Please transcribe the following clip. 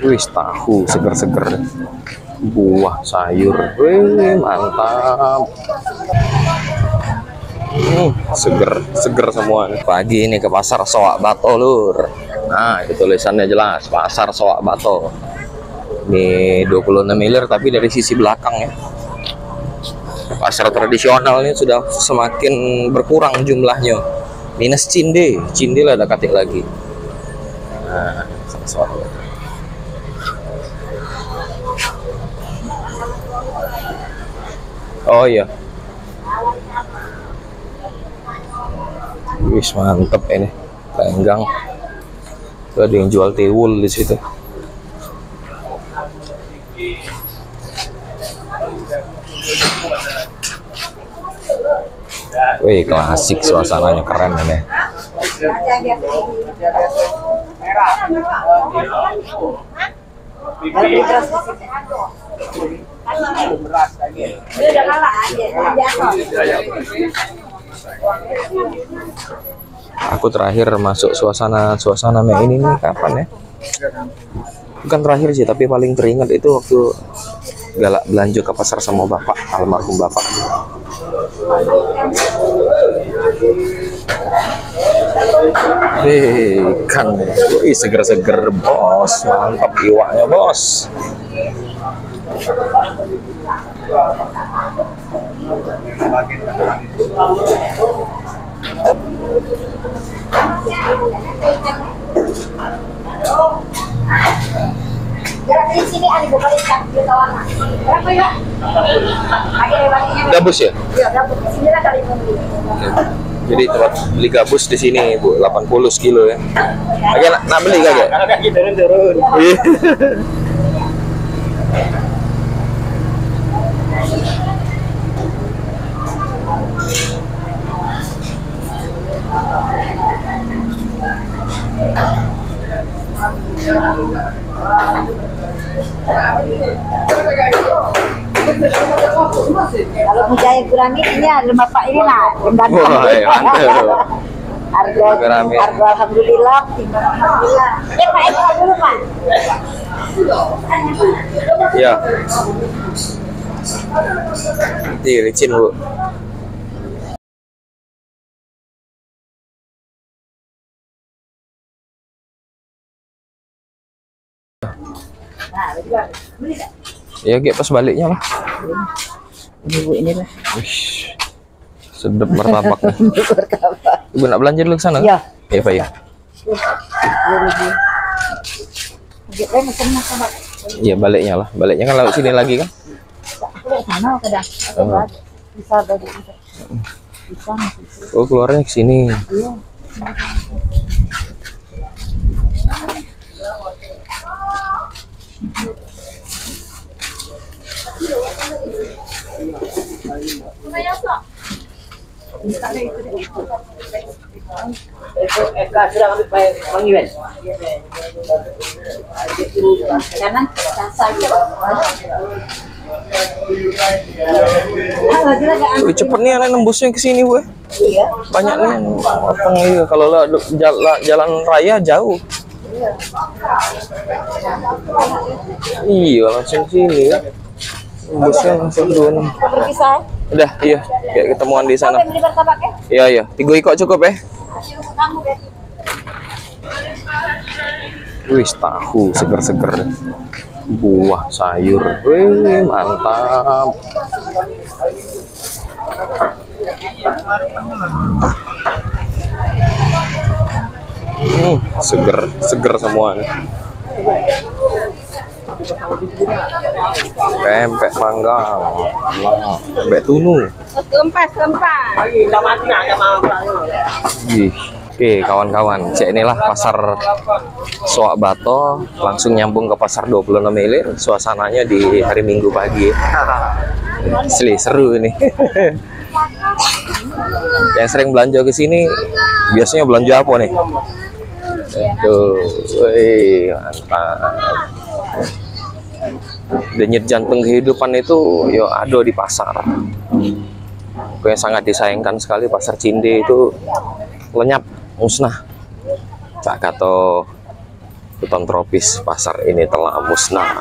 Wih, tahu seger-seger, buah sayur, wih mantap. Seger semua nih. Pagi ini ke pasar Soak Bato lur. Nah itu tulisannya jelas, pasar Soak Bato. Ini 26 miliar tapi dari sisi belakang ya. Pasar tradisional ini sudah semakin berkurang jumlahnya. Minus cinde lah ada katik lagi. Nah, Soak Bato. Oh iya. Wis mantep ini. Lenggang. Tuh ada yang jual tiwul di situ. Wih, klasik suasananya keren ini. Aku terakhir masuk suasana ini nih kapan ya? Bukan terakhir sih, tapi paling teringat itu waktu galak belanja ke pasar sama bapak, almarhum bapak. Ikan, wih seger-seger bos, mantap iwaknya bos. Di sini ada bukalikan berapa ya? Gabus ya? Iya, gabus. Di sini lah kali membeli. Jadi tempat beli gabus di sini Bu, 80 kilo ya. Oke, nak beli kagak? Kalau kaki turun. Kalau Mujaya Gurami ini ada bapak ini lah, Wah, mantap. harga alhamdulillah, timbang alhamdulillah. Pak, itu dulu Pak. Ya. Nanti licin Bu. Ya, kayak pas baliknya lah. Ibu ini lah. Wish, sedap martabak. Ibu nak belanja dulu ke sana? Iya. Iya, Pak ya. Iya, baliknya lah. Baliknya kan lewat sini lagi kan? Sana kadang. Bisa bagi bisa. Oh, keluarnya ke sini. Iya. Cepet nih anak nembusnya ke sini Bu. Iya. Banyak nih potong iya. Kalau jalan raya jauh. Iya, langsung sini ya. Nembusnya langsung dulu. Berpisah. Udah, iya. Kayak ketemuan di sana. Beli martabak ya? Iya, iya. 3 ikok cukup ya. Wih, tahu seger-seger, buah sayur, wih mantap. Seger semua nih. Pempek panggang, pempek tunu. Keempat. Oke kawan-kawan, inilah pasar Soak Bato, langsung nyambung ke pasar 26 Ilir. Suasananya di hari Minggu pagi. Seru ini. Yang sering belanja ke sini biasanya belanja apa nih? Tuh, wih, mantap. Denyut jantung kehidupan itu yo ada di pasar. Yang sangat disayangkan sekali pasar Cinde itu lenyap, musnah. Cak kato hutan tropis pasar ini telah musnah.